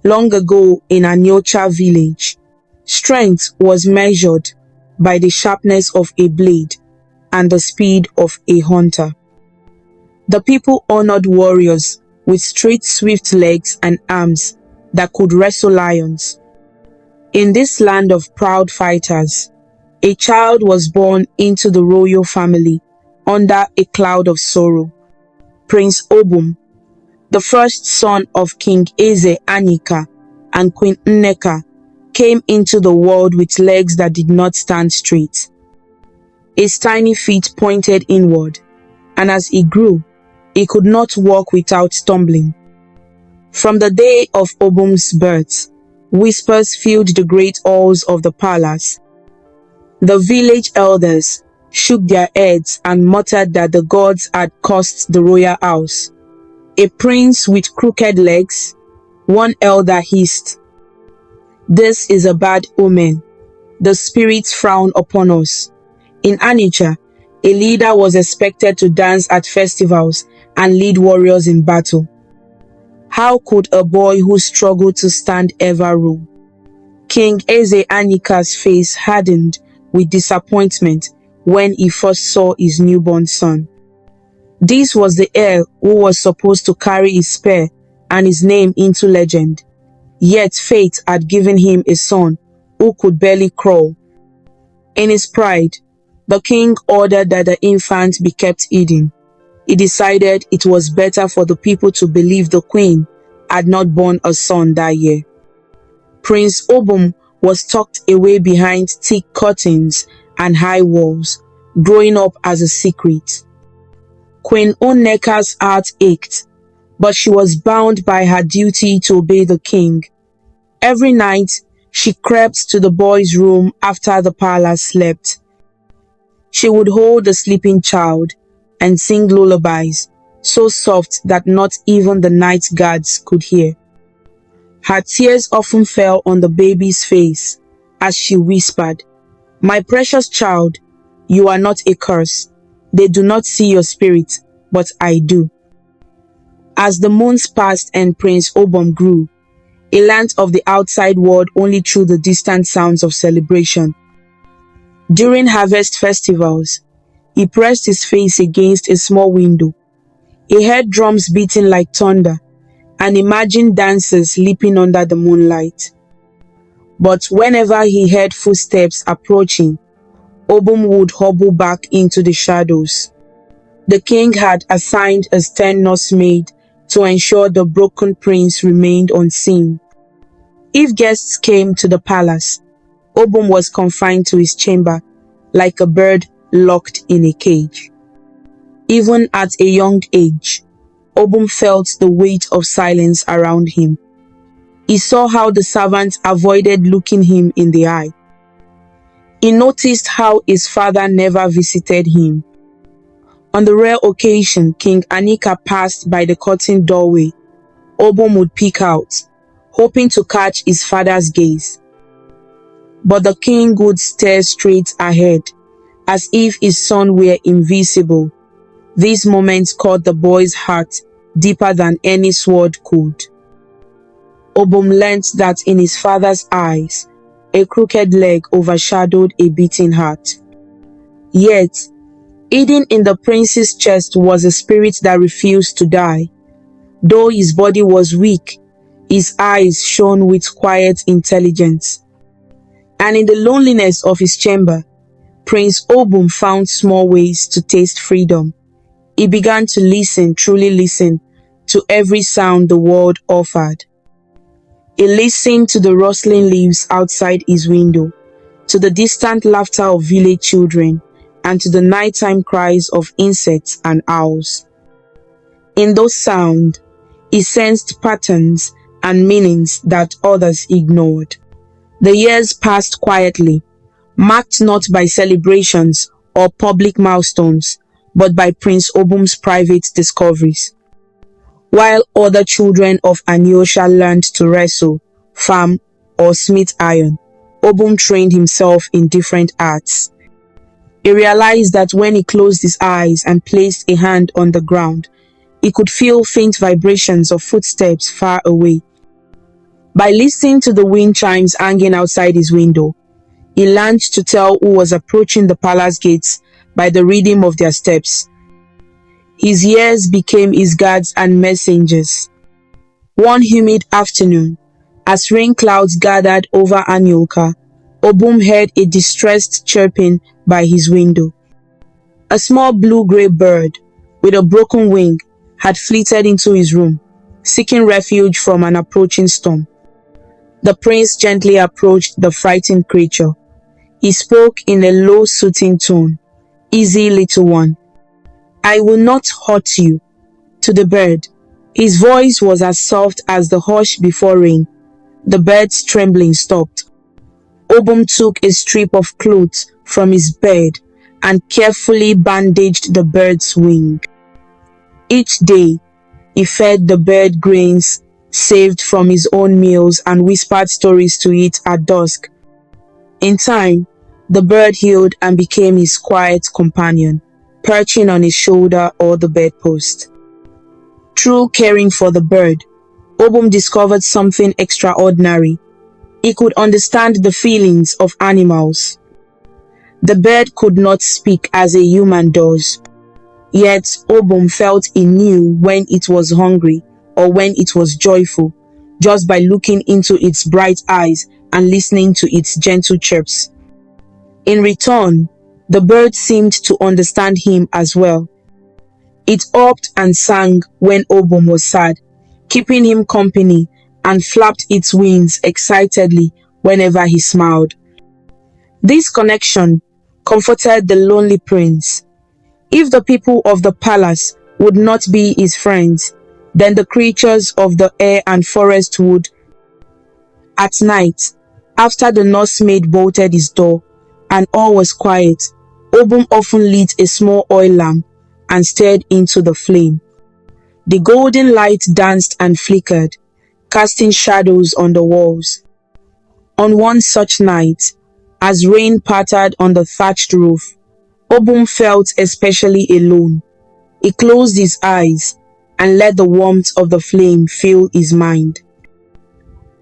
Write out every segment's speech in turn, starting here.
Long ago in Anocha village, strength was measured by the sharpness of a blade and the speed of a hunter. The people honored warriors with straight, swift legs and arms that could wrestle lions. In this land of proud fighters, a child was born into the royal family under a cloud of sorrow. Prince Obum, the first son of King Eze Anika and Queen Nneka, came into the world with legs that did not stand straight. His tiny feet pointed inward, and as he grew, he could not walk without stumbling. From the day of Obum's birth, whispers filled the great halls of the palace. The village elders shook their heads and muttered that the gods had cursed the royal house. A prince with crooked legs, one elder hissed. This is a bad omen. The spirits frown upon us. In Anocha, a leader was expected to dance at festivals and lead warriors in battle. How could a boy who struggled to stand ever rule? King Eze Anika's face hardened with disappointment when he first saw his newborn son. This was the heir who was supposed to carry his spear and his name into legend. Yet fate had given him a son who could barely crawl. In his pride, the king ordered that the infant be kept hidden. He decided it was better for the people to believe the queen had not born a son that year. Prince Obum was tucked away behind thick curtains and high walls, growing up as a secret. Queen Nneka's heart ached, but she was bound by her duty to obey the king. Every night, she crept to the boy's room after the palace slept. She would hold the sleeping child and sing lullabies, so soft that not even the night guards could hear. Her tears often fell on the baby's face as she whispered, "My precious child, you are not a curse. They do not see your spirit, but I do." As the months passed and Prince Obum grew, he learnt of the outside world only through the distant sounds of celebration. During harvest festivals, he pressed his face against a small window. He heard drums beating like thunder and imagined dancers leaping under the moonlight. But whenever he heard footsteps approaching, Obum would hobble back into the shadows. The king had assigned a stern nursemaid to ensure the broken prince remained unseen. If guests came to the palace, Obum was confined to his chamber like a bird locked in a cage. Even at a young age, Obum felt the weight of silence around him. He saw how the servants avoided looking him in the eye. He noticed how his father never visited him. On the rare occasion King Anika passed by the curtained doorway, Obum would peek out, hoping to catch his father's gaze. But the king would stare straight ahead, as if his son were invisible. These moments caught the boy's heart deeper than any sword could. Obum learnt that in his father's eyes, a crooked leg overshadowed a beating heart. Yet, hidden in the prince's chest was a spirit that refused to die. Though his body was weak, his eyes shone with quiet intelligence. And in the loneliness of his chamber, Prince Obum found small ways to taste freedom. He began to listen, truly listen, to every sound the world offered. He listened to the rustling leaves outside his window, to the distant laughter of village children, and to the nighttime cries of insects and owls. In those sounds, he sensed patterns and meanings that others ignored. The years passed quietly, marked not by celebrations or public milestones, but by Prince Obum's private discoveries. While other children of Anocha learned to wrestle, farm, or smith iron, Obum trained himself in different arts. He realized that when he closed his eyes and placed a hand on the ground, he could feel faint vibrations of footsteps far away. By listening to the wind chimes hanging outside his window, he learned to tell who was approaching the palace gates by the rhythm of their steps. His ears became his guards and messengers. One humid afternoon, as rain clouds gathered over Anocha, Obum heard a distressed chirping by his window. A small blue-gray bird, with a broken wing, had flitted into his room, seeking refuge from an approaching storm. The prince gently approached the frightened creature. He spoke in a low, soothing tone. "Easy, little one. I will not hurt you." To the bird, his voice was as soft as the hush before rain. The bird's trembling stopped. Obum took a strip of cloth from his bed and carefully bandaged the bird's wing. Each day, he fed the bird grains saved from his own meals and whispered stories to it at dusk. In time, the bird healed and became his quiet companion, perching on his shoulder or the bedpost. Through caring for the bird, Obum discovered something extraordinary. He could understand the feelings of animals. The bird could not speak as a human does, yet Obum felt he knew when it was hungry or when it was joyful, just by looking into its bright eyes and listening to its gentle chirps. In return, the bird seemed to understand him as well. It hopped and sang when Obum was sad, keeping him company, and flapped its wings excitedly whenever he smiled. This connection comforted the lonely prince. If the people of the palace would not be his friends, then the creatures of the air and forest would. At night, after the nursemaid bolted his door and all was quiet, Obum often lit a small oil lamp and stared into the flame. The golden light danced and flickered, casting shadows on the walls. On one such night, as rain pattered on the thatched roof, Obum felt especially alone. He closed his eyes and let the warmth of the flame fill his mind.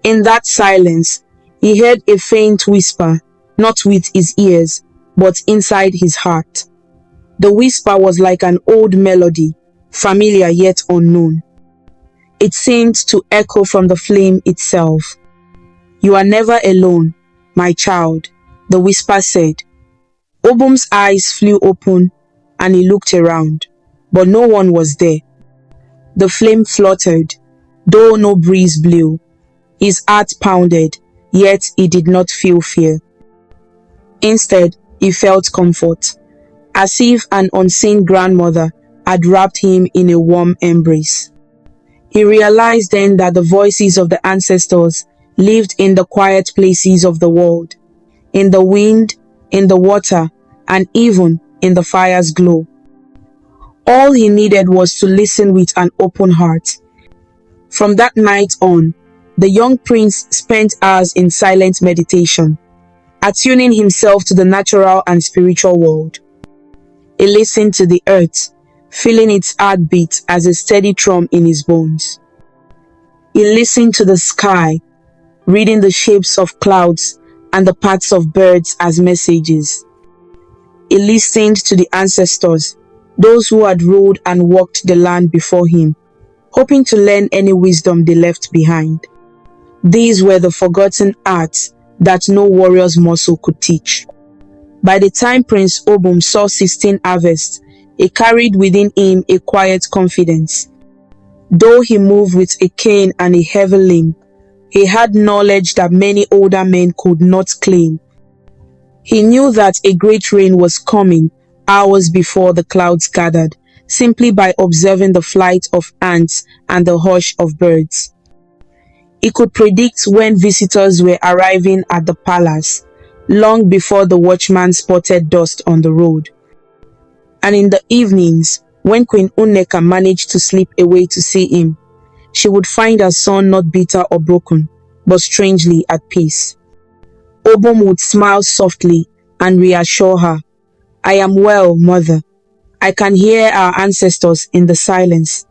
In that silence, he heard a faint whisper, not with his ears, but inside his heart. The whisper was like an old melody, familiar yet unknown. It seemed to echo from the flame itself. "You are never alone, my child," the whisper said. Obum's eyes flew open and he looked around, but no one was there. The flame fluttered, though no breeze blew. His heart pounded, yet he did not feel fear. Instead, he felt comfort, as if an unseen grandmother had wrapped him in a warm embrace. He realized then that the voices of the ancestors lived in the quiet places of the world, in the wind, in the water, and even in the fire's glow. All he needed was to listen with an open heart. From that night on, the young prince spent hours in silent meditation, attuning himself to the natural and spiritual world. He listened to the earth, feeling its heartbeat as a steady drum in his bones. He listened to the sky, reading the shapes of clouds and the paths of birds as messages. He listened to the ancestors, those who had ruled and walked the land before him, hoping to learn any wisdom they left behind. These were the forgotten arts that no warrior's muscle could teach. By the time Prince Obum saw 16 harvests, he carried within him a quiet confidence. Though he moved with a cane and a heavy limb, he had knowledge that many older men could not claim. He knew that a great rain was coming hours before the clouds gathered, simply by observing the flight of ants and the hush of birds. He could predict when visitors were arriving at the palace, long before the watchman spotted dust on the road. And in the evenings, when Queen Uneka managed to slip away to see him, she would find her son not bitter or broken, but strangely at peace. Obum would smile softly and reassure her, "I am well, mother. I can hear our ancestors in the silence.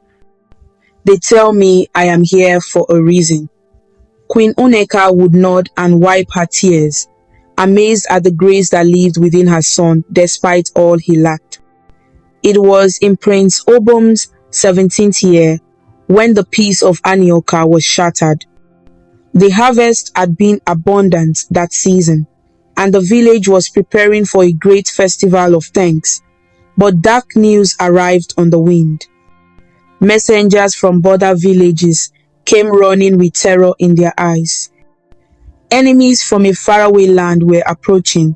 They tell me I am here for a reason." Queen Uneka would nod and wipe her tears, amazed at the grace that lived within her son despite all he lacked. It was in Prince Obum's 17th year when the peace of Anocha was shattered. The harvest had been abundant that season, and the village was preparing for a great festival of thanks. But dark news arrived on the wind. Messengers from border villages came running with terror in their eyes. Enemies from a faraway land were approaching.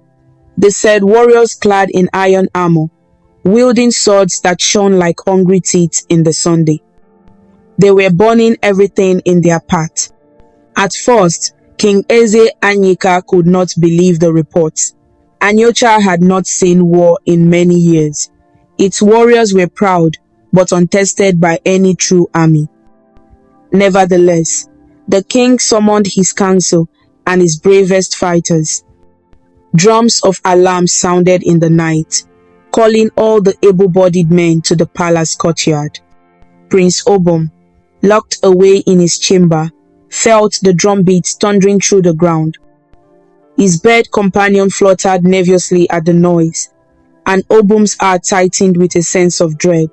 They said warriors clad in iron armor, wielding swords that shone like hungry teeth in the sunday. They were burning everything in their path. At first, King Eze Anyika could not believe the reports. Anocha had not seen war in many years. Its warriors were proud, but untested by any true army. Nevertheless, the king summoned his council and his bravest fighters. Drums of alarm sounded in the night, calling all the able-bodied men to the palace courtyard. Prince Obum, locked away in his chamber, felt the drumbeats thundering through the ground. His bed companion fluttered nervously at the noise, and Obum's heart tightened with a sense of dread.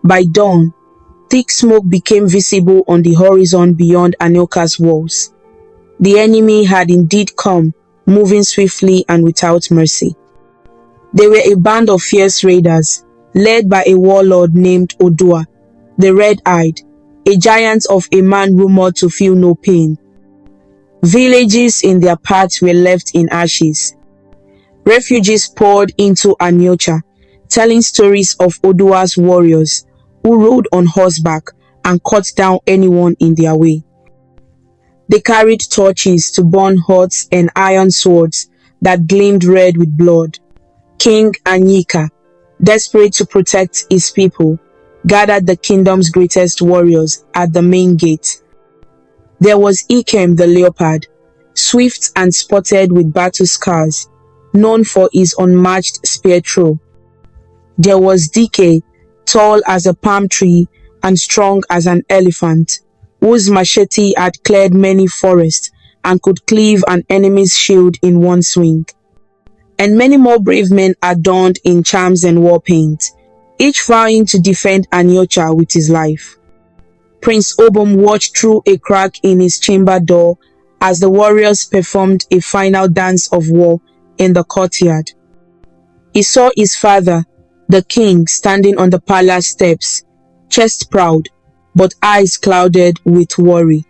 By dawn, thick smoke became visible on the horizon beyond Anocha's walls. The enemy had indeed come, moving swiftly and without mercy. They were a band of fierce raiders, led by a warlord named Odua, the red-eyed, a giant of a man rumored to feel no pain. Villages in their paths were left in ashes. Refugees poured into Anocha, telling stories of Odua's warriors who rode on horseback and cut down anyone in their way. They carried torches to burn huts and iron swords that gleamed red with blood. King Anyika, desperate to protect his people, gathered the kingdom's greatest warriors at the main gate. There was Ikem the leopard, swift and spotted with battle scars, known for his unmatched spear throw. There was Dike, tall as a palm tree and strong as an elephant, whose machete had cleared many forests and could cleave an enemy's shield in one swing. And many more brave men adorned in charms and war paint, each vowing to defend Anocha with his life. Prince Obum watched through a crack in his chamber door as the warriors performed a final dance of war in the courtyard. He saw his father, the king, standing on the palace steps, chest proud, but eyes clouded with worry.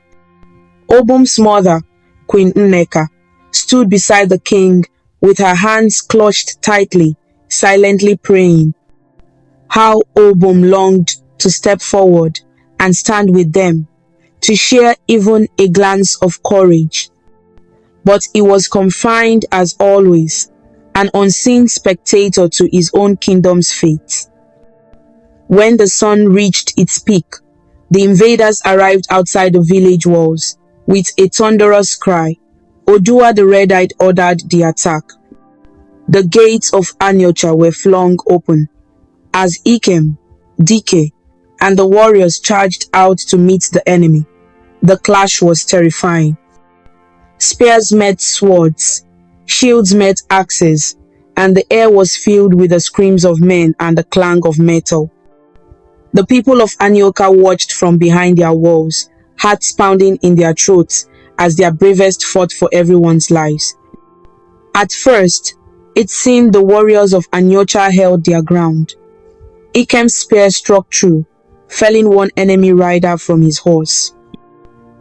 Obum's mother, Queen Nneka, stood beside the king with her hands clutched tightly, silently praying. How Obum longed to step forward and stand with them, to share even a glance of courage. But he was confined as always, an unseen spectator to his own kingdom's fate. When the sun reached its peak, the invaders arrived outside the village walls. With a thunderous cry, Odua the Red-Eyed ordered the attack. The gates of Anocha were flung open, as Ikem, Dike, and the warriors charged out to meet the enemy. The clash was terrifying. Spears met swords, shields met axes, and the air was filled with the screams of men and the clang of metal. The people of Anocha watched from behind their walls, hearts pounding in their throats as their bravest fought for everyone's lives. At first, it seemed the warriors of Anocha held their ground. Ikem's spear struck through, felling one enemy rider from his horse.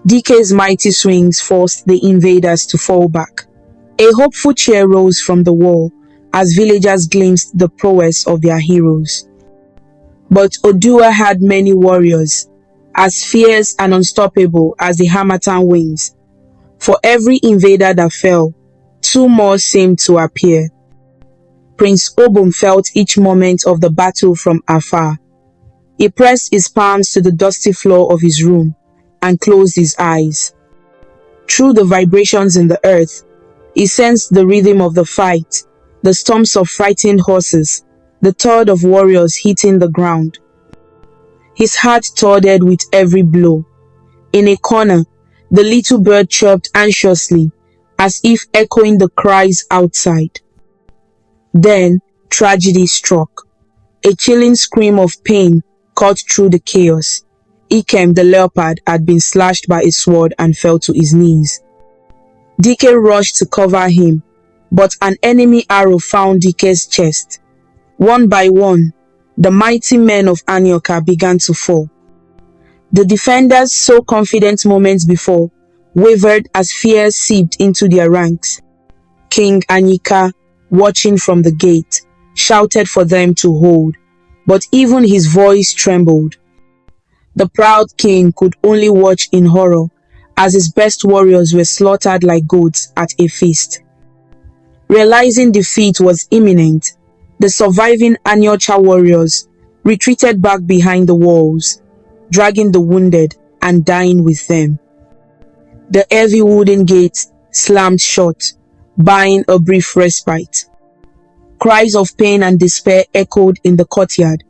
Dike's mighty swings forced the invaders to fall back. A hopeful cheer rose from the wall as villagers glimpsed the prowess of their heroes. But Odua had many warriors, as fierce and unstoppable as the Harmattan winds. For every invader that fell, two more seemed to appear. Prince Obum felt each moment of the battle from afar. He pressed his palms to the dusty floor of his room and closed his eyes. Through the vibrations in the earth, he sensed the rhythm of the fight, the stomps of frightened horses, the thud of warriors hitting the ground. His heart thudded with every blow. In a corner, The little bird chirped anxiously, as if echoing the cries outside. Then tragedy struck. A chilling scream of pain cut through the chaos. Ikem the leopard had been slashed by a sword and fell to his knees. Dike rushed to cover him, but an enemy arrow found Dike's chest. One by one, the mighty men of Anocha began to fall. The defenders, so confident moments before, wavered as fear seeped into their ranks. King Anyika, watching from the gate, shouted for them to hold, but even his voice trembled. The proud king could only watch in horror as his best warriors were slaughtered like goats at a feast. Realizing defeat was imminent, the surviving Anocha warriors retreated back behind the walls, dragging the wounded and dying with them. The heavy wooden gates slammed shut, buying a brief respite. Cries of pain and despair echoed in the courtyard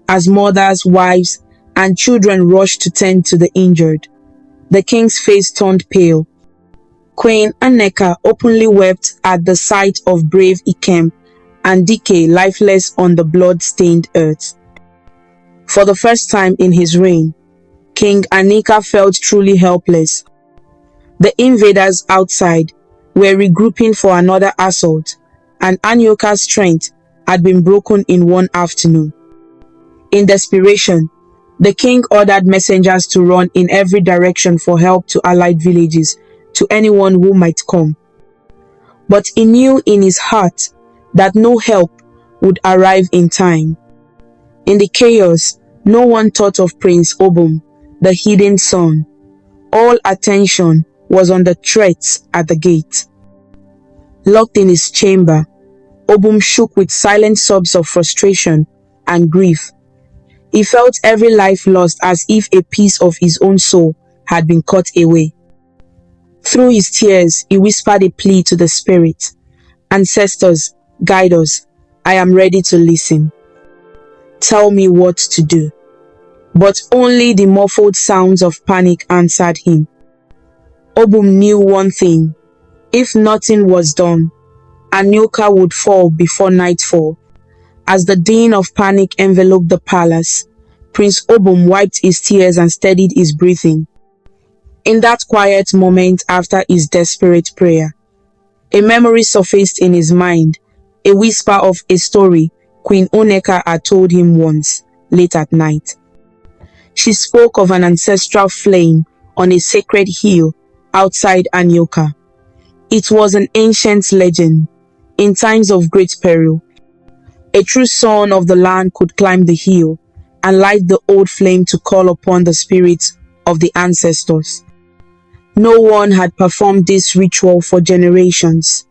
as mothers, wives, and children rushed to tend to the injured. The king's face turned pale. Queen Anocha openly wept at the sight of brave Ikem and Dike lifeless on the blood-stained earth. For the first time in his reign, King Anyika felt truly helpless. The invaders outside were regrouping for another assault, and Anocha's strength had been broken in one afternoon. In desperation, the king ordered messengers to run in every direction for help to allied villages, to anyone who might come. But he knew in his heart that no help would arrive in time. In the chaos, no one thought of Prince Obum, the hidden son. All attention was on the threats at the gate. Locked in his chamber, Obum shook with silent sobs of frustration and grief. He felt every life lost as if a piece of his own soul had been cut away. Through his tears, he whispered a plea to the spirit. "Ancestors, guide us. I am ready to listen. Tell me what to do." But only the muffled sounds of panic answered him. Obum knew one thing. If nothing was done, Anocha would fall before nightfall. As the din of panic enveloped the palace, Prince Obum wiped his tears and steadied his breathing. In that quiet moment after his desperate prayer, a memory surfaced in his mind, a whisper of a story Queen Oneka had told him once, late at night. She spoke of an ancestral flame on a sacred hill outside Anocha. It was an ancient legend. In times of great peril, a true son of the land could climb the hill and light the old flame to call upon the spirits of the ancestors. No one had performed this ritual for generations.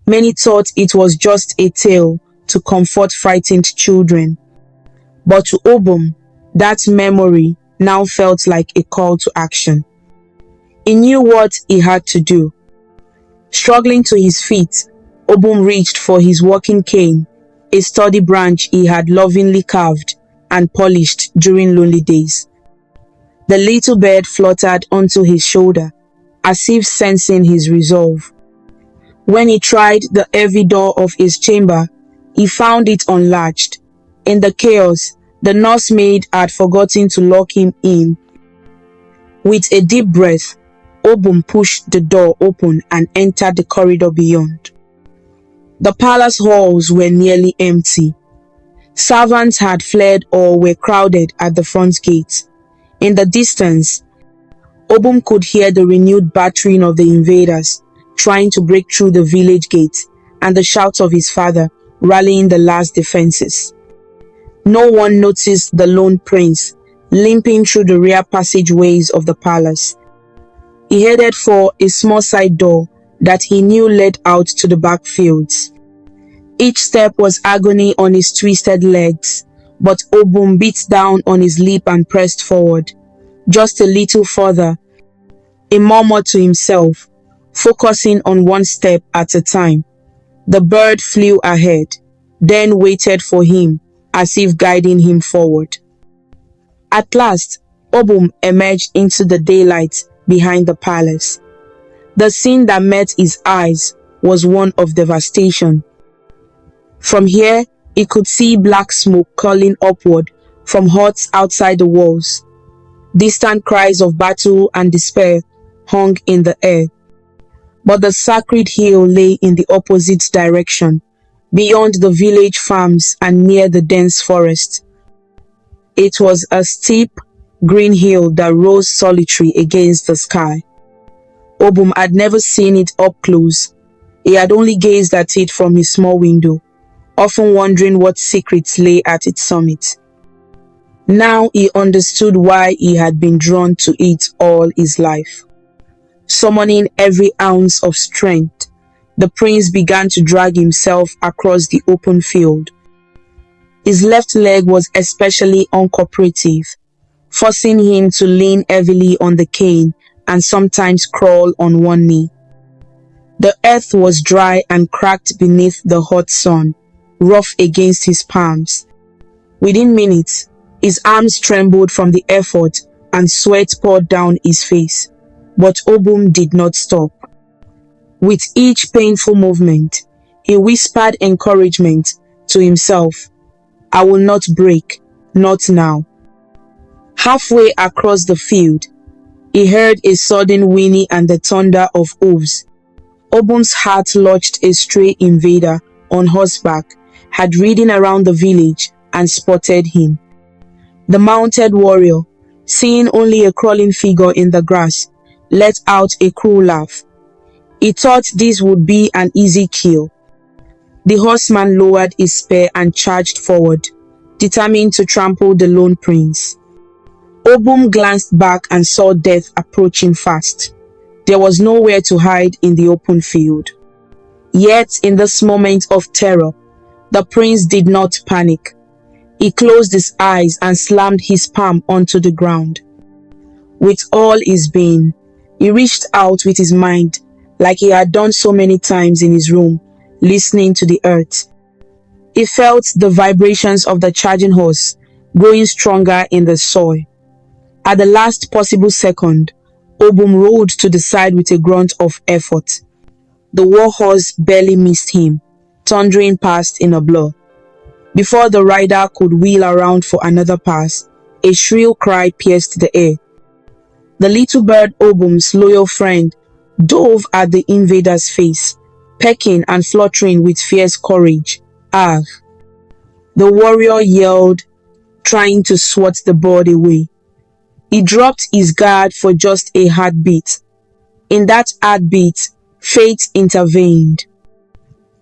Many thought it was just a tale to comfort frightened children. But to Obum, that memory now felt like a call to action. He knew what he had to do. Struggling to his feet, Obum reached for his walking cane, a sturdy branch he had lovingly carved and polished during lonely days. The little bird fluttered onto his shoulder, as if sensing his resolve. When he tried the heavy door of his chamber, he found it unlatched. In the chaos, the nursemaid had forgotten to lock him in. With a deep breath, Obum pushed the door open and entered the corridor beyond. The palace halls were nearly empty. Servants had fled or were crowded at the front gate. In the distance, Obum could hear the renewed battering of the invaders, trying to break through the village gate, and the shouts of his father rallying the last defenses. No one noticed the lone prince limping through the rear passageways of the palace. He headed for a small side door that he knew led out to the backfields. Each step was agony on his twisted legs, but Obum beat down on his lip and pressed forward. Just a little further, he murmured to himself, focusing on one step at a time. The bird flew ahead, then waited for him, as if guiding him forward. At last, Obum emerged into the daylight behind the palace. The scene that met his eyes was one of devastation. From here, he could see black smoke curling upward from huts outside the walls. Distant cries of battle and despair hung in the air. But the sacred hill lay in the opposite direction, beyond the village farms and near the dense forest. It was a steep, green hill that rose solitary against the sky. Obum had never seen it up close. He had only gazed at it from his small window, often wondering what secrets lay at its summit. Now he understood why he had been drawn to it all his life. Summoning every ounce of strength, the prince began to drag himself across the open field. His left leg was especially uncooperative, forcing him to lean heavily on the cane and sometimes crawl on one knee. The earth was dry and cracked beneath the hot sun, rough against his palms. Within minutes, his arms trembled from the effort and sweat poured down his face. But Obum did not stop. With each painful movement, he whispered encouragement to himself. I will not break, not now. Halfway across the field, he heard a sudden whinny and the thunder of hooves. Obum's heart lurched. A stray invader on horseback had ridden around the village and spotted him. The mounted warrior, seeing only a crawling figure in the grass, let out a cruel laugh. He thought this would be an easy kill. The horseman lowered his spear and charged forward, determined to trample the lone prince. Obum glanced back and saw death approaching fast. There was nowhere to hide in the open field. Yet, in this moment of terror, the prince did not panic. He closed his eyes and slammed his palm onto the ground. With all his being, he reached out with his mind, like he had done so many times in his room, listening to the earth. He felt the vibrations of the charging horse growing stronger in the soil. At the last possible second, Obum rolled to the side with a grunt of effort. The war horse barely missed him, thundering past in a blur. Before the rider could wheel around for another pass, a shrill cry pierced the air. The little bird, Obum's loyal friend, dove at the invader's face, pecking and fluttering with fierce courage. Ah! The warrior yelled, trying to swat the bird away. He dropped his guard for just a heartbeat. In that heartbeat, fate intervened.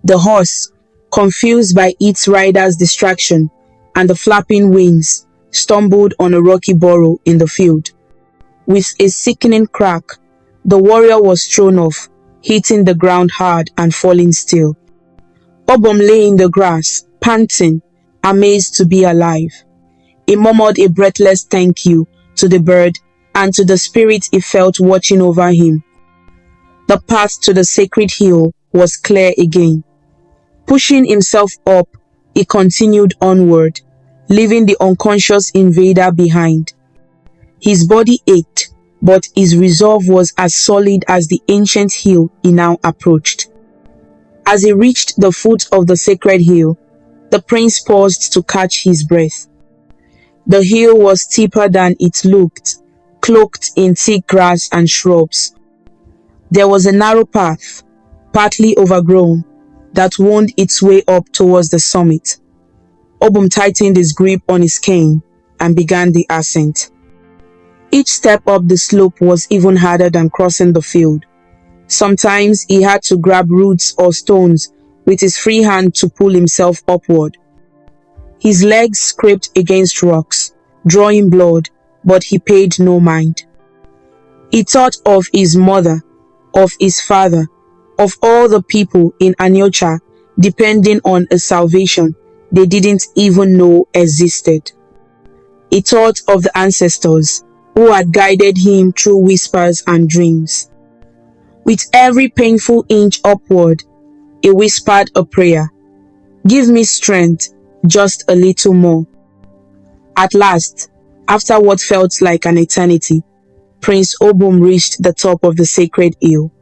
The horse, confused by its rider's distraction and the flapping wings, stumbled on a rocky burrow in the field. With a sickening crack, the warrior was thrown off, hitting the ground hard and falling still. Obum lay in the grass, panting, amazed to be alive. He murmured a breathless thank you to the bird and to the spirit he felt watching over him. The path to the sacred hill was clear again. Pushing himself up, he continued onward, leaving the unconscious invader behind. His body ached, but his resolve was as solid as the ancient hill he now approached. As he reached the foot of the sacred hill, the prince paused to catch his breath. The hill was steeper than it looked, cloaked in thick grass and shrubs. There was a narrow path, partly overgrown, that wound its way up towards the summit. Obum tightened his grip on his cane and began the ascent. Each step up the slope was even harder than crossing the field. Sometimes he had to grab roots or stones with his free hand to pull himself upward. His legs scraped against rocks, drawing blood, but he paid no mind. He thought of his mother, of his father, of all the people in Anocha depending on a salvation they didn't even know existed. He thought of the ancestors who had guided him through whispers and dreams. With every painful inch upward, he whispered a prayer. Give me strength, just a little more. At last, after what felt like an eternity, Prince Obum reached the top of the sacred hill.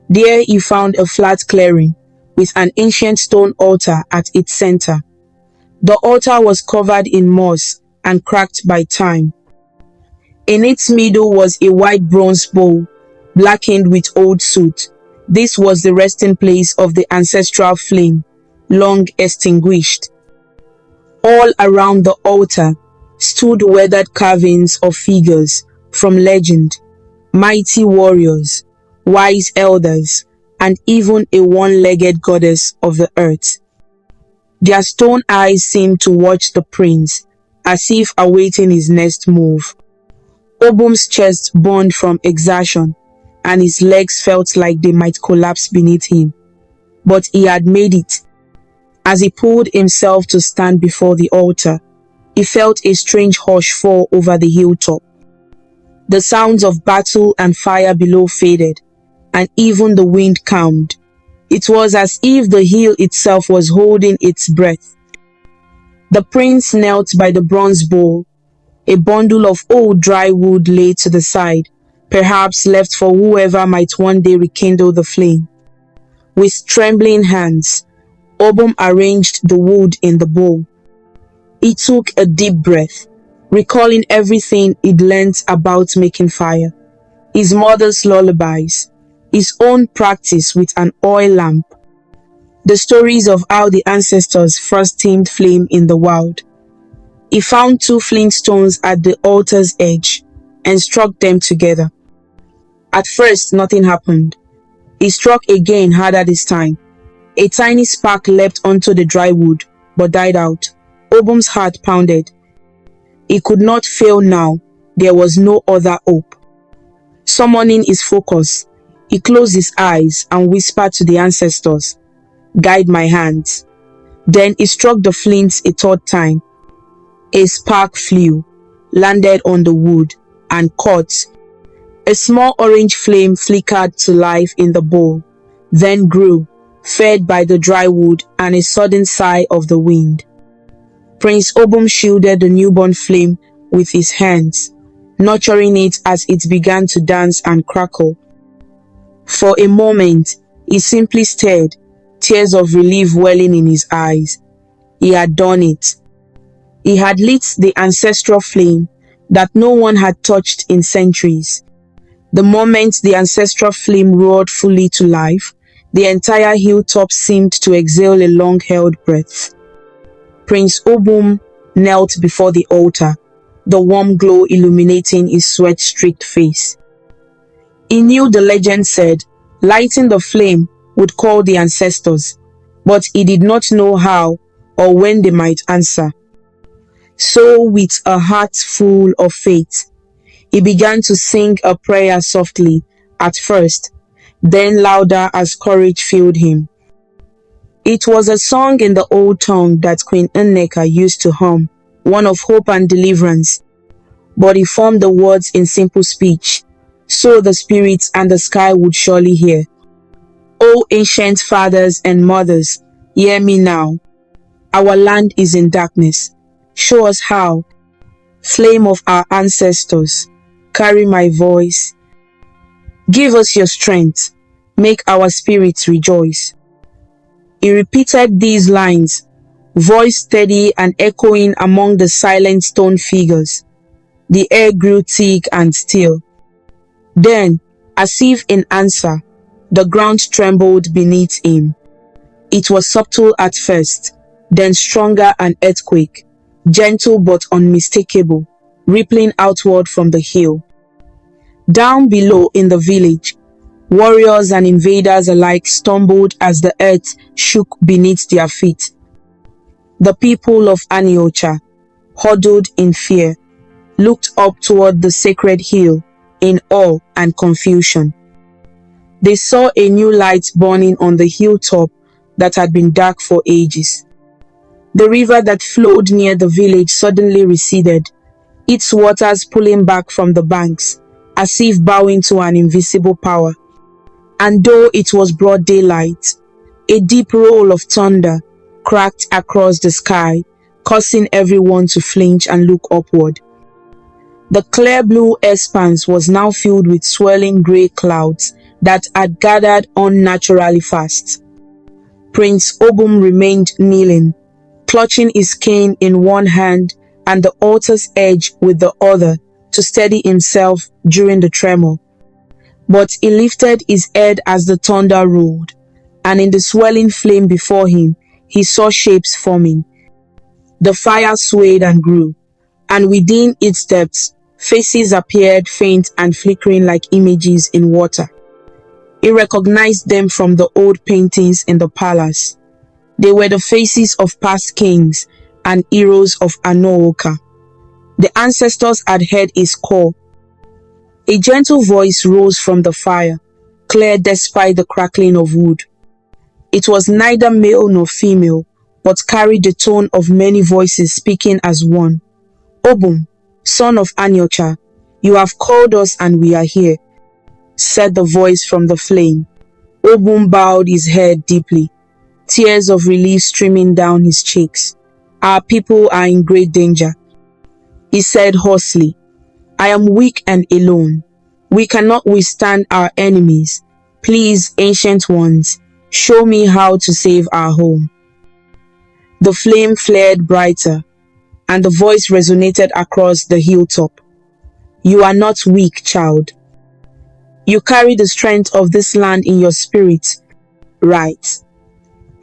There he found a flat clearing with an ancient stone altar at its center. The altar was covered in moss and cracked by time. In its middle was a white bronze bowl, blackened with old soot. This was the resting place of the ancestral flame, long extinguished. All around the altar stood weathered carvings of figures from legend, mighty warriors, wise elders, and even a one-legged goddess of the earth. Their stone eyes seemed to watch the prince, as if awaiting his next move. Obum's chest burned from exertion, and his legs felt like they might collapse beneath him. But he had made it. As he pulled himself to stand before the altar, he felt a strange hush fall over the hilltop. The sounds of battle and fire below faded, and even the wind calmed. It was as if the hill itself was holding its breath. The prince knelt by the bronze bowl. A bundle of old dry wood lay to the side, perhaps left for whoever might one day rekindle the flame. With trembling hands, Obum arranged the wood in the bowl. He took a deep breath, recalling everything he'd learnt about making fire. His mother's lullabies, his own practice with an oil lamp, the stories of how the ancestors first tamed flame in the wild. He found 2 flint stones at the altar's edge and struck them together. At first, nothing happened. He struck again harder this time. A tiny spark leapt onto the dry wood, but died out. Obum's heart pounded. He could not fail now. There was no other hope. Summoning his focus, he closed his eyes and whispered to the ancestors, "Guide my hands." Then he struck the flints a 3rd time. A spark flew, landed on the wood, and caught. A small orange flame flickered to life in the bowl, then grew, fed by the dry wood and a sudden sigh of the wind. Prince Obum shielded the newborn flame with his hands, nurturing it as it began to dance and crackle. For a moment, he simply stared, tears of relief welling in his eyes. He had done it. He had lit the ancestral flame that no one had touched in centuries. The moment the ancestral flame roared fully to life, the entire hilltop seemed to exhale a long-held breath. Prince Obum knelt before the altar, the warm glow illuminating his sweat-streaked face. He knew the legend said lighting the flame would call the ancestors, but he did not know how or when they might answer. So, with a heart full of faith, he began to sing a prayer softly at first, then louder as courage filled him. It was a song in the old tongue that Queen Anocha used to hum, one of hope and deliverance, but he formed the words in simple speech, so the spirits and the sky would surely hear. O ancient fathers and mothers, hear me now. Our land is in darkness. Show us how. Flame of our ancestors, carry my voice. Give us your strength. Make our spirits rejoice. He repeated these lines, voice steady and echoing among the silent stone figures. The air grew thick and still. Then, as if in answer, the ground trembled beneath him. It was subtle at first, then stronger an earthquake, gentle but unmistakable, rippling outward from the hill. Down below in the village, warriors and invaders alike stumbled as the earth shook beneath their feet. The people of Anocha, huddled in fear, looked up toward the sacred hill in awe and confusion. They saw a new light burning on the hilltop that had been dark for ages. The river that flowed near the village suddenly receded, its waters pulling back from the banks, as if bowing to an invisible power. And though it was broad daylight, a deep roll of thunder cracked across the sky, causing everyone to flinch and look upward. The clear blue expanse was now filled with swirling grey clouds that had gathered unnaturally fast. Prince Obum remained kneeling, clutching his cane in one hand and the altar's edge with the other to steady himself during the tremor. But he lifted his head as the thunder rolled, and in the swelling flame before him, he saw shapes forming. The fire swayed and grew, and within its depths, faces appeared faint and flickering like images in water. He recognized them from the old paintings in the palace. They were the faces of past kings and heroes of Anocha. The ancestors had heard his call. A gentle voice rose from the fire, clear despite the crackling of wood. It was neither male nor female, but carried the tone of many voices speaking as one. "Obum, son of Anocha, you have called us and we are here," said the voice from the flame. Obum bowed his head deeply, tears of relief streaming down his cheeks. "Our people are in great danger," he said hoarsely. "I am weak and alone. We cannot withstand our enemies. Please, ancient ones, show me how to save our home." The flame flared brighter, and the voice resonated across the hilltop. "You are not weak, child. You carry the strength of this land in your spirit, right?"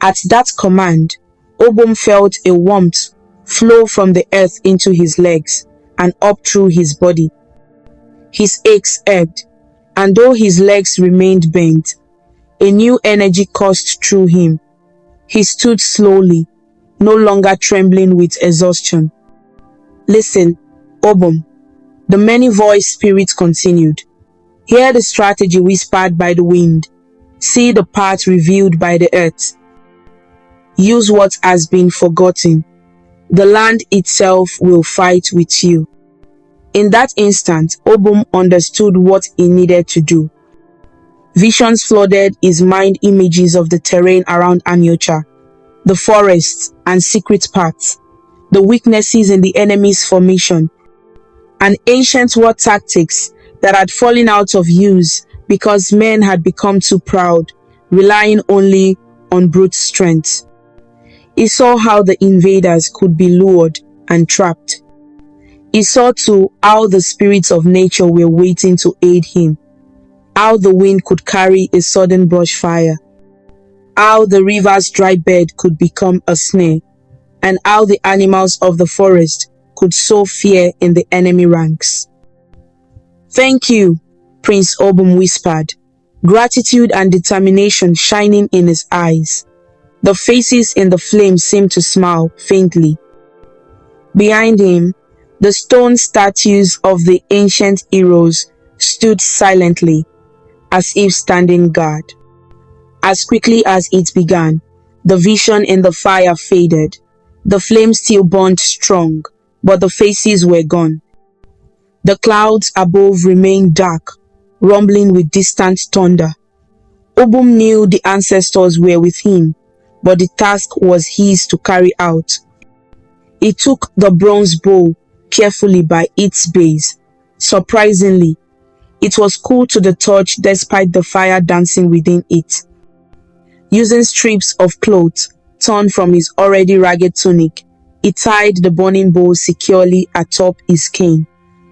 At that command, Obum felt a warmth flow from the earth into his legs and up through his body. His aches ebbed, and though his legs remained bent, a new energy coursed through him. He stood slowly, no longer trembling with exhaustion. "Listen, Obum," the many-voiced spirit continued. "Hear the strategy whispered by the wind. See the path revealed by the earth. Use what has been forgotten. The land itself will fight with you." In that instant, Obum understood what he needed to do. Visions flooded his mind, images of the terrain around Anocha, the forests and secret paths, the weaknesses in the enemy's formation, and ancient war tactics that had fallen out of use because men had become too proud, relying only on brute strength. He saw how the invaders could be lured and trapped. He saw too how the spirits of nature were waiting to aid him, how the wind could carry a sudden brush fire, how the river's dry bed could become a snare, and how the animals of the forest could sow fear in the enemy ranks. "Thank you," Prince Obum whispered, gratitude and determination shining in his eyes. The faces in the flame seemed to smile faintly. Behind him, the stone statues of the ancient heroes stood silently, as if standing guard. As quickly as it began, the vision in the fire faded. The flame still burned strong, but the faces were gone. The clouds above remained dark, rumbling with distant thunder. Obum knew the ancestors were with him, but the task was his to carry out. He took the bronze bowl carefully by its base. Surprisingly, it was cool to the touch despite the fire dancing within it. Using strips of cloth torn from his already ragged tunic, he tied the burning bowl securely atop his cane,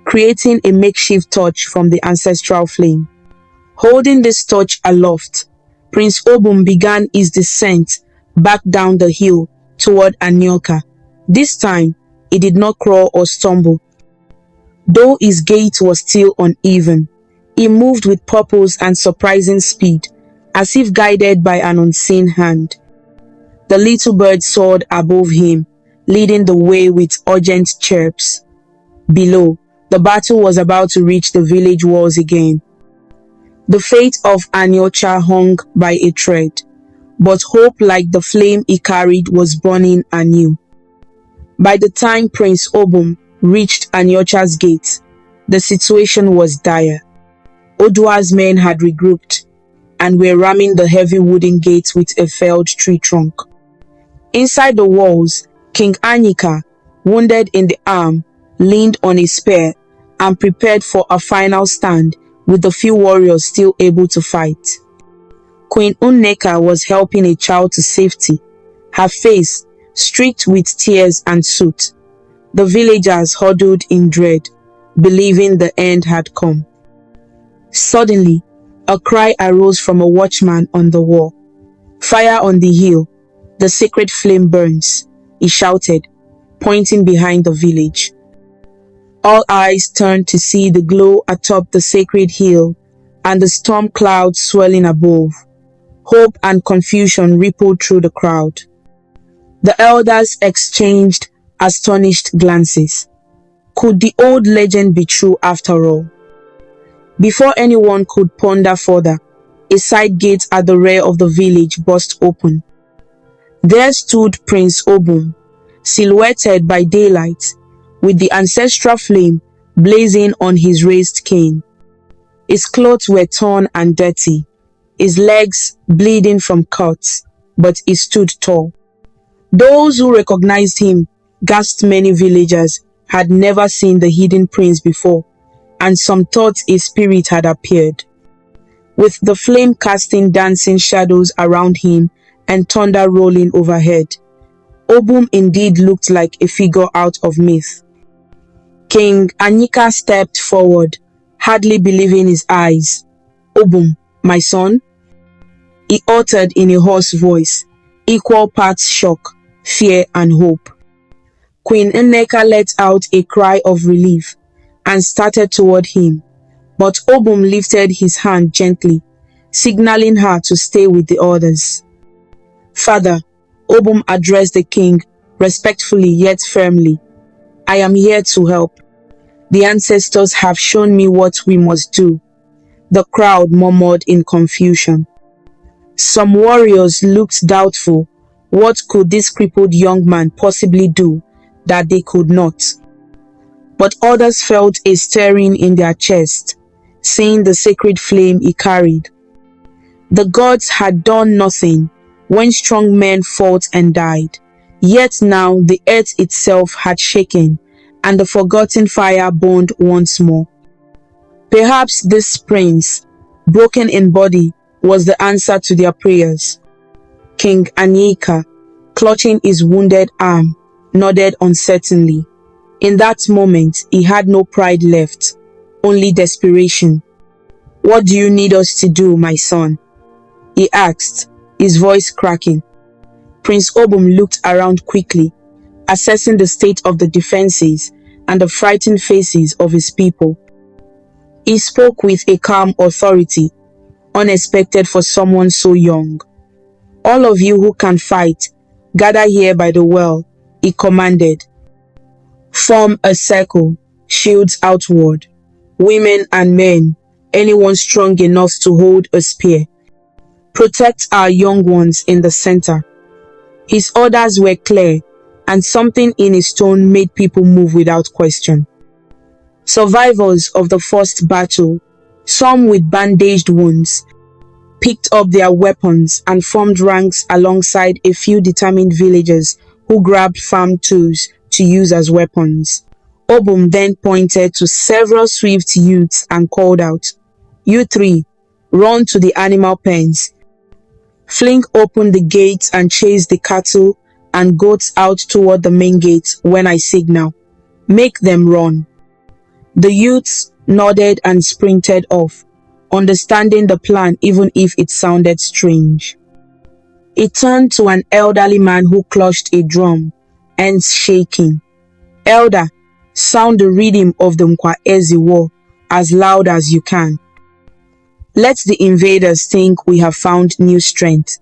creating a makeshift torch from the ancestral flame. Holding this torch aloft, Prince Obum began his descent back down the hill toward Anocha. This time, he did not crawl or stumble. Though his gait was still uneven, he moved with purpose and surprising speed, as if guided by an unseen hand. The little bird soared above him, leading the way with urgent chirps. Below, the battle was about to reach the village walls again. The fate of Anocha hung by a thread, but hope, like the flame he carried, was burning anew. By the time Prince Obum reached Anocha's gate, the situation was dire. Odua's men had regrouped and were ramming the heavy wooden gate with a felled tree trunk. Inside the walls, King Anyika, wounded in the arm, leaned on a spear and prepared for a final stand with the few warriors still able to fight. Queen Unneka was helping a child to safety, her face streaked with tears and soot. The villagers huddled in dread, believing the end had come. Suddenly, a cry arose from a watchman on the wall. "Fire on the hill! The sacred flame burns," he shouted, pointing behind the village. All eyes turned to see the glow atop the sacred hill and the storm clouds swirling above. Hope and confusion rippled through the crowd. The elders exchanged astonished glances. Could the old legend be true after all? Before anyone could ponder further, a side gate at the rear of the village burst open. There stood Prince Obum, silhouetted by daylight, with the ancestral flame blazing on his raised cane. His clothes were torn and dirty, his legs bleeding from cuts, but he stood tall. Those who recognized him gasped. Many villagers had never seen the hidden prince before, and some thought a spirit had appeared. With the flame casting dancing shadows around him and thunder rolling overhead, Obum indeed looked like a figure out of myth. King Anyika stepped forward, hardly believing his eyes. "Obum, my son?" he uttered in a hoarse voice, equal parts shock, fear and hope. Queen Nneka let out a cry of relief and started toward him, but Obum lifted his hand gently, signaling her to stay with the others. "Father," Obum addressed the king respectfully yet firmly, "I am here to help. The ancestors have shown me what we must do." The crowd murmured in confusion. Some warriors looked doubtful. What could this crippled young man possibly do that they could not? But others felt a stirring in their chest, seeing the sacred flame he carried. The gods had done nothing when strong men fought and died, yet now the earth itself had shaken and the forgotten fire burned once more. Perhaps this prince, broken in body, was the answer to their prayers. King Anyika, clutching his wounded arm, nodded uncertainly. In that moment, he had no pride left, only desperation. "What do you need us to do, my son?" he asked, his voice cracking. Prince Obum looked around quickly, assessing the state of the defenses and the frightened faces of his people. He spoke with a calm authority, unexpected for someone so young. "All of you who can fight, gather here by the well," he commanded. "Form a circle, shields outward. Women and men, anyone strong enough to hold a spear. Protect our young ones in the center." His orders were clear, and something in his tone made people move without question. Survivors of the first battle, some with bandaged wounds, picked up their weapons and formed ranks alongside a few determined villagers who grabbed farm tools to use as weapons. Obum then pointed to several swift youths and called out, "You three, run to the animal pens. Fling open the gates and chase the cattle and goats out toward the main gate when I signal. Make them run." The youths nodded and sprinted off, understanding the plan even if it sounded strange. He turned to an elderly man who clutched a drum, hands shaking. "Elder, sound the rhythm of the Nkwaezi war as loud as you can. Let the invaders think we have found new strength."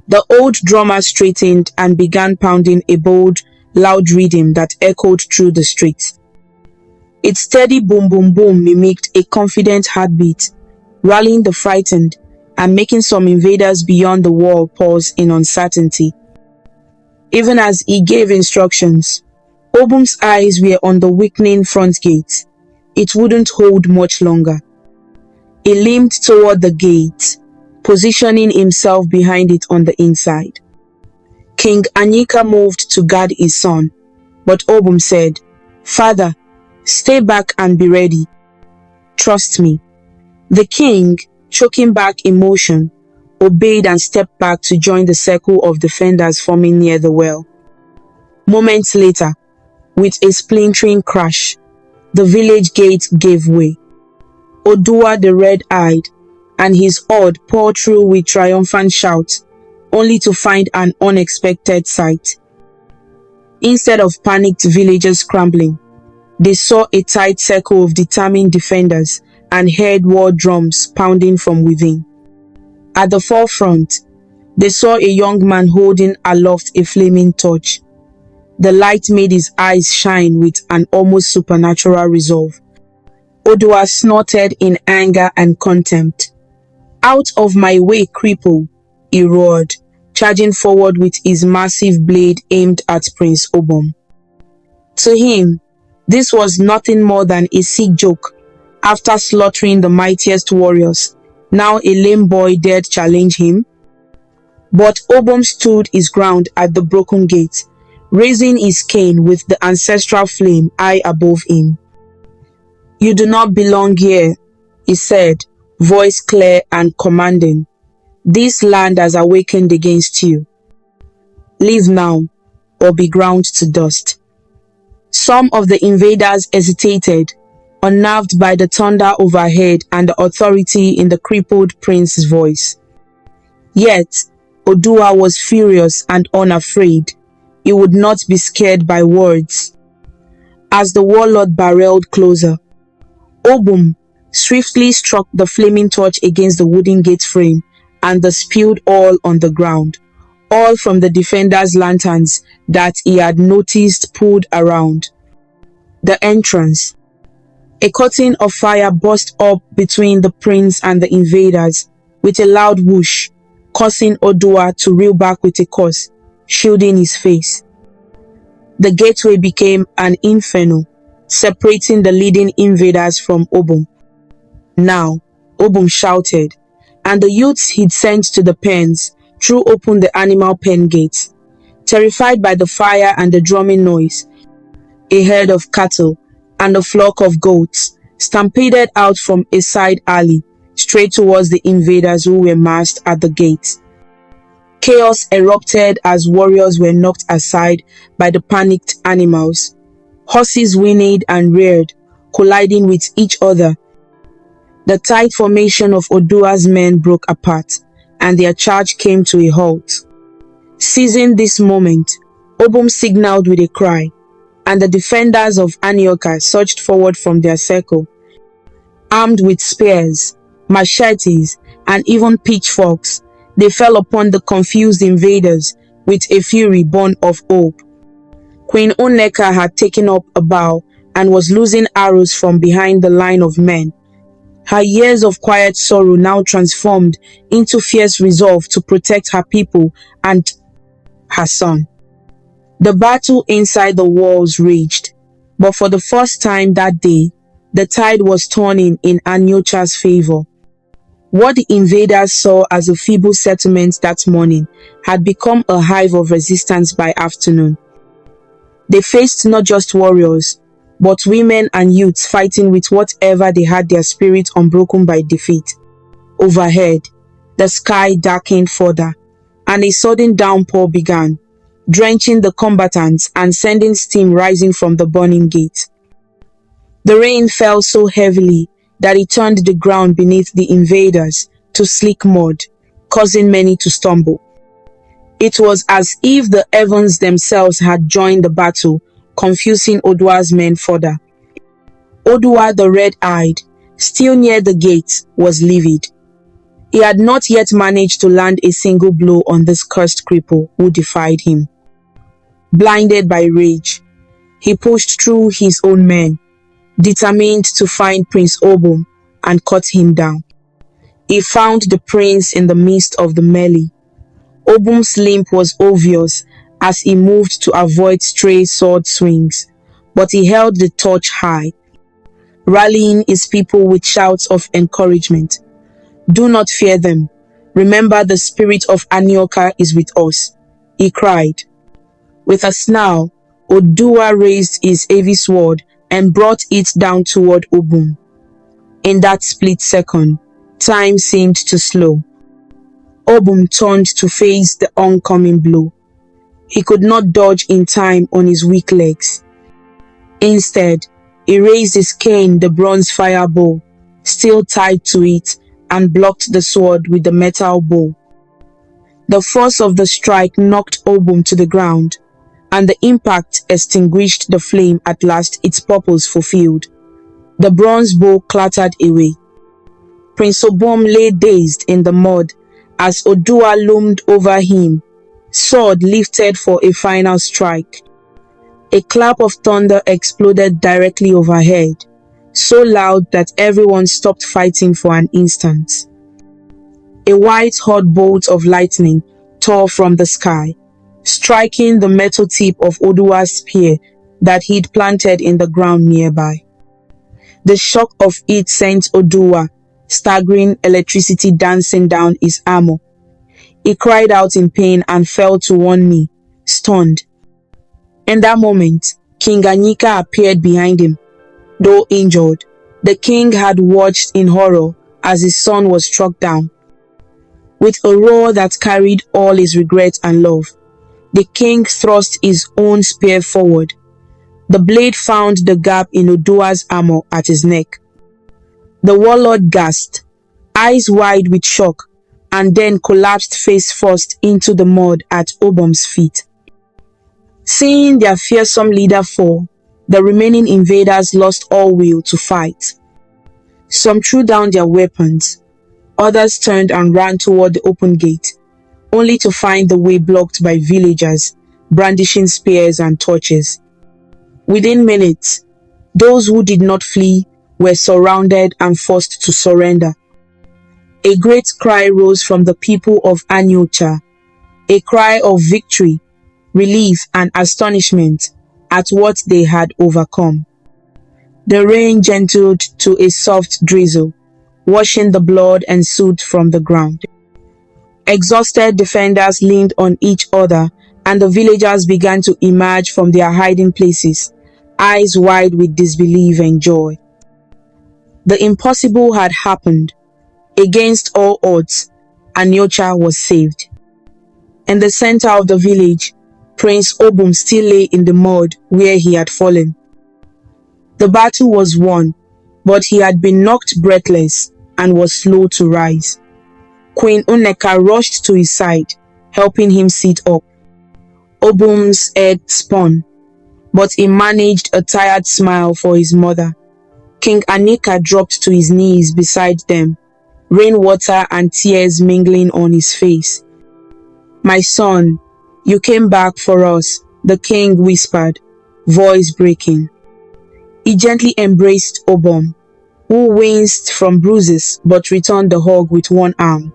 The old drummer straightened and began pounding a bold, loud rhythm that echoed through the streets. Its steady boom boom boom mimicked a confident heartbeat, rallying the frightened and making some invaders beyond the wall pause in uncertainty. Even as he gave instructions, Obum's eyes were on the weakening front gate. It wouldn't hold much longer. He limped toward the gate, positioning himself behind it on the inside. King Anyika moved to guard his son, but Obum said, "Father, Stay back and be ready. Trust me." The king, choking back emotion, obeyed and stepped back to join the circle of defenders forming near the well. Moments later, with a splintering crash, the village gate gave way. Oduwa the red-eyed and his horde poured through with triumphant shouts, only to find an unexpected sight. Instead of panicked villagers scrambling, they saw a tight circle of determined defenders and heard war drums pounding from within. At the forefront, they saw a young man holding aloft a flaming torch. The light made his eyes shine with an almost supernatural resolve. Oduwa snorted in anger and contempt. "Out of my way, cripple," he roared, charging forward with his massive blade aimed at Prince Obum. To him, this was nothing more than a sick joke. After slaughtering the mightiest warriors, now a lame boy dared challenge him? But Obum stood his ground at the broken gate, raising his cane with the ancestral flame high above him. "You do not belong here," he said, voice clear and commanding. "This land has awakened against you. Leave now, or be ground to dust." Some of the invaders hesitated, unnerved by the thunder overhead and the authority in the crippled prince's voice. Yet, Oduwa was furious and unafraid. He would not be scared by words. As the warlord barreled closer, Obum swiftly struck the flaming torch against the wooden gate frame, and the spilled all on the ground, all from the defenders' lanterns that he had noticed pulled around the entrance. A curtain of fire burst up between the prince and the invaders with a loud whoosh, causing Oduwa to reel back with a curse, shielding his face. The gateway became an inferno, separating the leading invaders from Obum. Now, Obum shouted, and the youths he'd sent to the pens threw open the animal pen gates. Terrified by the fire and the drumming noise, a herd of cattle and a flock of goats stampeded out from a side alley straight towards the invaders who were massed at the gates. Chaos erupted as warriors were knocked aside by the panicked animals. Horses whinnied and reared, colliding with each other. The tight formation of Oduwa's men broke apart, and their charge came to a halt. Seizing this moment, Obum signaled with a cry, and the defenders of Anocha surged forward from their circle. Armed with spears, machetes, and even pitchforks, they fell upon the confused invaders with a fury born of hope. Queen Oneka had taken up a bow and was loosing arrows from behind the line of men. Her years of quiet sorrow now transformed into fierce resolve to protect her people and her son. The battle inside the walls raged, but for the first time that day, the tide was turning in Anocha's favor. What the invaders saw as a feeble settlement that morning had become a hive of resistance by afternoon. They faced not just warriors, but women and youths fighting with whatever they had their spirit unbroken by defeat. Overhead, the sky darkened further, and a sudden downpour began, drenching the combatants and sending steam rising from the burning gate. The rain fell so heavily that it turned the ground beneath the invaders to slick mud, causing many to stumble. It was as if the heavens themselves had joined the battle, confusing Oduwa's men further. Oduwa the red-eyed, still near the gate, was livid. He had not yet managed to land a single blow on this cursed cripple who defied him. Blinded by rage, he pushed through his own men, determined to find Prince Obum and cut him down. He found the prince in the midst of the melee. Obum's limp was obvious as he moved to avoid stray sword swings, but he held the torch high, rallying his people with shouts of encouragement. "Do not fear them. Remember, the spirit of Anocha is with us," he cried. With a snarl, Oduwa raised his heavy sword and brought it down toward Obum. In that split second, time seemed to slow. Obum turned to face the oncoming blow. He could not dodge in time on his weak legs. Instead, he raised his cane, the bronze firebow, still tied to it, and blocked the sword with the metal bow. The force of the strike knocked Obum to the ground, and the impact extinguished the flame, at last its purpose fulfilled. The bronze bow clattered away. Prince Obum lay dazed in the mud as Odua loomed over him, sword lifted for a final strike. A clap of thunder exploded directly overhead, so loud that everyone stopped fighting for an instant. A white-hot bolt of lightning tore from the sky, striking the metal tip of Odua's spear that he'd planted in the ground nearby. The shock of it sent Odua staggering, electricity dancing down his armor. He cried out in pain and fell to one knee, stunned. In that moment, King Anyika appeared behind him. Though injured, the king had watched in horror as his son was struck down. With a roar that carried all his regret and love, the king thrust his own spear forward. The blade found the gap in Odua's armor at his neck. The warlord gasped, eyes wide with shock, and then collapsed face first into the mud at Obum's feet. Seeing their fearsome leader fall, the remaining invaders lost all will to fight. Some threw down their weapons, others turned and ran toward the open gate, only to find the way blocked by villagers brandishing spears and torches. Within minutes, those who did not flee were surrounded and forced to surrender. A great cry rose from the people of Anocha, a cry of victory, relief, and astonishment at what they had overcome. The rain gentled to a soft drizzle, washing the blood and soot from the ground. Exhausted defenders leaned on each other, and the villagers began to emerge from their hiding places, eyes wide with disbelief and joy. The impossible had happened. Against all odds, Anocha was saved. In the center of the village, Prince Obum still lay in the mud where he had fallen. The battle was won, but he had been knocked breathless and was slow to rise. Queen Uneka rushed to his side, helping him sit up. Obum's head spun, but he managed a tired smile for his mother. King Anyika dropped to his knees beside them, rainwater and tears mingling on his face. "My son, you came back for us," the king whispered, voice breaking. He gently embraced Obum, who winced from bruises but returned the hug with one arm.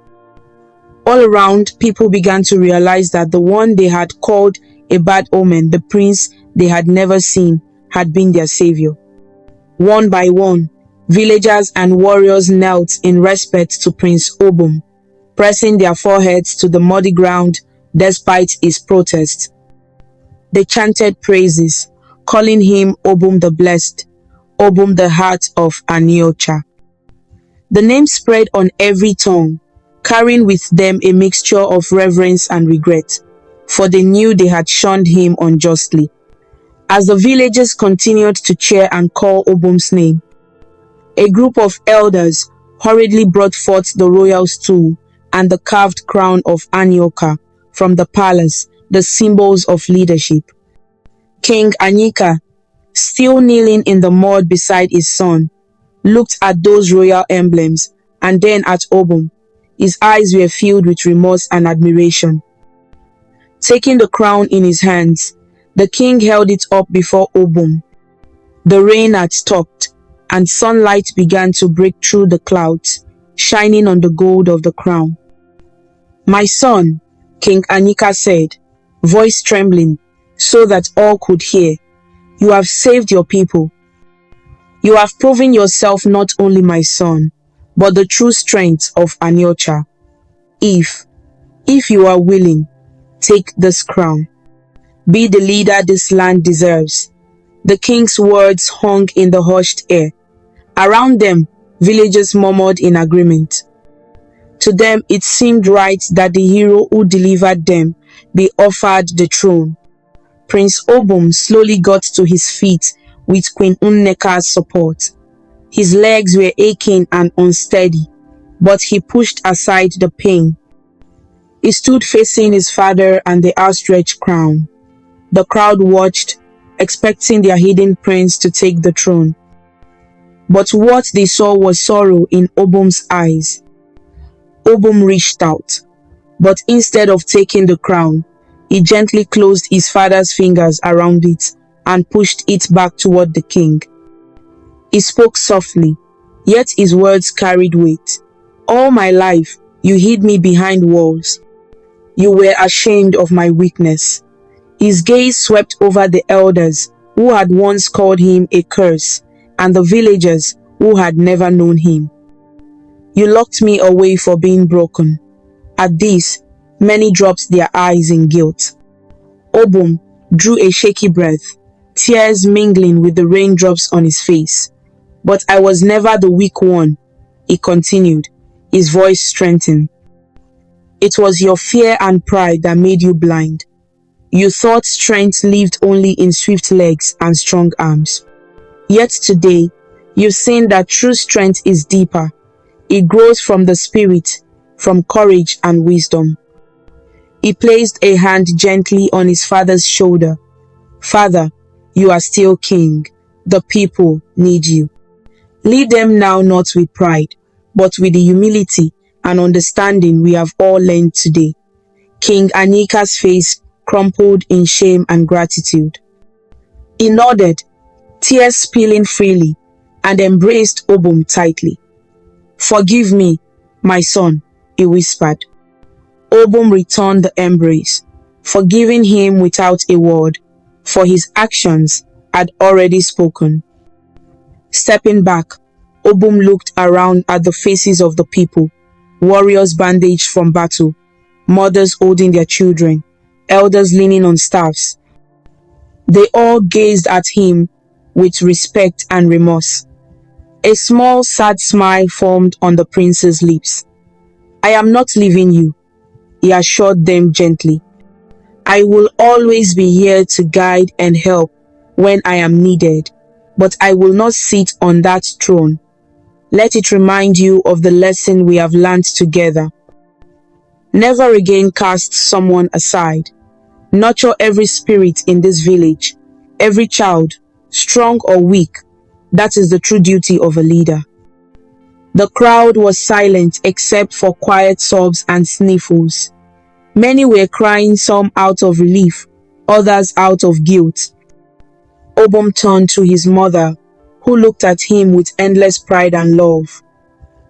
All around, people began to realize that the one they had called a bad omen, the prince they had never seen, had been their savior. One by one, villagers and warriors knelt in respect to Prince Obum, pressing their foreheads to the muddy ground despite his protest. They chanted praises, calling him Obum the Blessed, Obum the Heart of Anocha. The name spread on every tongue, carrying with them a mixture of reverence and regret, for they knew they had shunned him unjustly. As the villagers continued to cheer and call Obum's name, a group of elders hurriedly brought forth the royal stool and the carved crown of Anocha from the palace, the symbols of leadership. King Anyika, still kneeling in the mud beside his son, looked at those royal emblems and then at Obum. His eyes were filled with remorse and admiration. Taking the crown in his hands, the king held it up before Obum. The rain had stopped, and sunlight began to break through the clouds, shining on the gold of the crown. "My son," King Anyika said, voice trembling so that all could hear, "you have saved your people. You have proven yourself not only my son, but the true strength of Anocha. If you are willing, take this crown. Be the leader this land deserves. The king's words hung in the hushed air. Around them, villagers murmured in agreement. To them, it seemed right that the hero who delivered them be offered the throne. Prince Obum slowly got to his feet with Queen Nneka's support. His legs were aching and unsteady, but he pushed aside the pain. He stood facing his father and the outstretched crown. The crowd watched, expecting their hidden prince to take the throne. But what they saw was sorrow in Obum's eyes. Obum reached out, but instead of taking the crown, he gently closed his father's fingers around it and pushed it back toward the king. He spoke softly, yet his words carried weight. All my life, you hid me behind walls. You were ashamed of my weakness. His gaze swept over the elders who had once called him a curse and the villagers who had never known him. You locked me away for being broken. At this, many dropped their eyes in guilt. Obum drew a shaky breath, tears mingling with the raindrops on his face. But I was never the weak one, he continued, his voice strengthened. It was your fear and pride that made you blind. You thought strength lived only in swift legs and strong arms. Yet today, you've seen that true strength is deeper. It grows from the spirit, from courage and wisdom. He placed a hand gently on his father's shoulder. Father, you are still king. The people need you. Lead them now not with pride, but with the humility and understanding we have all learned today. King Anika's face crumpled in shame and gratitude. He nodded, tears spilling freely, and embraced Obum tightly. Forgive me, my son, he whispered. Obum returned the embrace, forgiving him without a word, for his actions had already spoken. Stepping back, Obum looked around at the faces of the people, warriors bandaged from battle, mothers holding their children, elders leaning on staffs. They all gazed at him with respect and remorse. A small, sad smile formed on the prince's lips. I am not leaving you, he assured them gently. I will always be here to guide and help when I am needed, but I will not sit on that throne. Let it remind you of the lesson we have learned together. Never again cast someone aside. Nurture every spirit in this village, every child, strong or weak. That is the true duty of a leader. The crowd was silent except for quiet sobs and sniffles. Many were crying, some out of relief, others out of guilt. Obum turned to his mother, who looked at him with endless pride and love.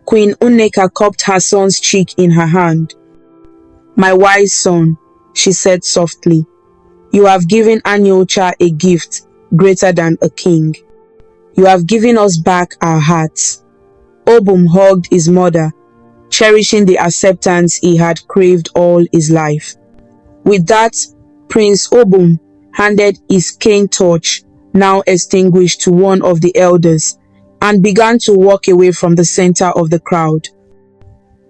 Queen Nneka cupped her son's cheek in her hand. My wise son, she said softly, you have given Anocha a gift greater than a king. You have given us back our hearts. Obum hugged his mother, cherishing the acceptance he had craved all his life. With that, Prince Obum handed his cane torch, now extinguished, to one of the elders and began to walk away from the center of the crowd.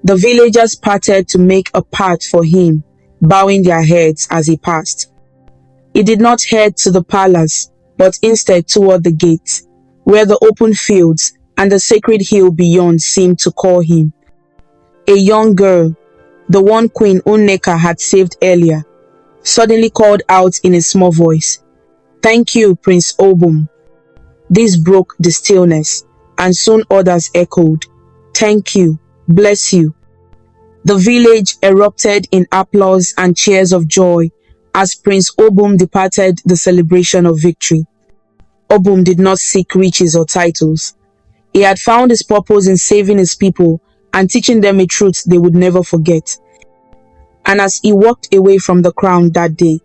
The villagers parted to make a path for him, bowing their heads as he passed. He did not head to the palace, but instead toward the gate, where the open fields and the sacred hill beyond seemed to call him. A young girl, the one Queen Nneka had saved earlier, suddenly called out in a small voice, Thank you, Prince Obum. This broke the stillness, and soon others echoed, Thank you, bless you. The village erupted in applause and cheers of joy as Prince Obum departed the celebration of victory. Obum did not seek riches or titles. He had found his purpose in saving his people and teaching them a truth they would never forget. And as he walked away from the crown that day,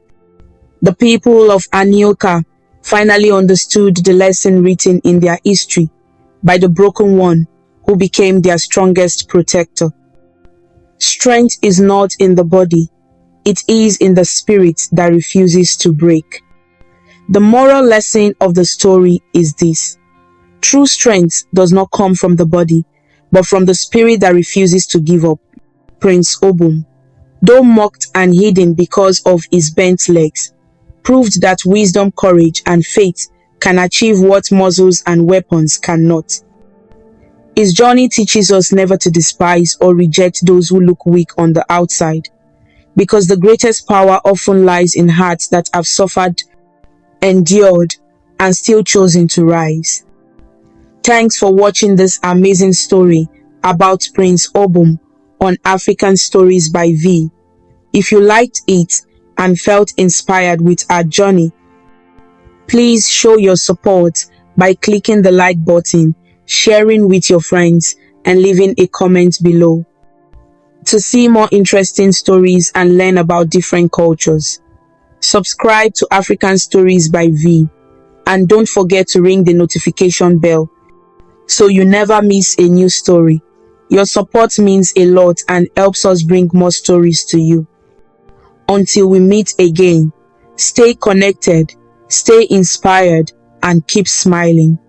the people of Anocha finally understood the lesson written in their history by the broken one who became their strongest protector. Strength is not in the body, it is in the spirit that refuses to break. The moral lesson of the story is this: true strength does not come from the body, but from the spirit that refuses to give up. Prince Obum, though mocked and hidden because of his bent legs, proved that wisdom, courage, and faith can achieve what muscles and weapons cannot. His journey teaches us never to despise or reject those who look weak on the outside, because the greatest power often lies in hearts that have suffered, endured, and still chosen to rise. Thanks for watching this amazing story about Prince Obum on African Stories by V. If you liked it and felt inspired with our journey, please show your support by clicking the like button, sharing with your friends, and leaving a comment below. To see more interesting stories and learn about different cultures, subscribe to African Stories by V, and don't forget to ring the notification bell so you never miss a new story. Your support means a lot and helps us bring more stories to you. Until we meet again, stay connected, stay inspired, and keep smiling.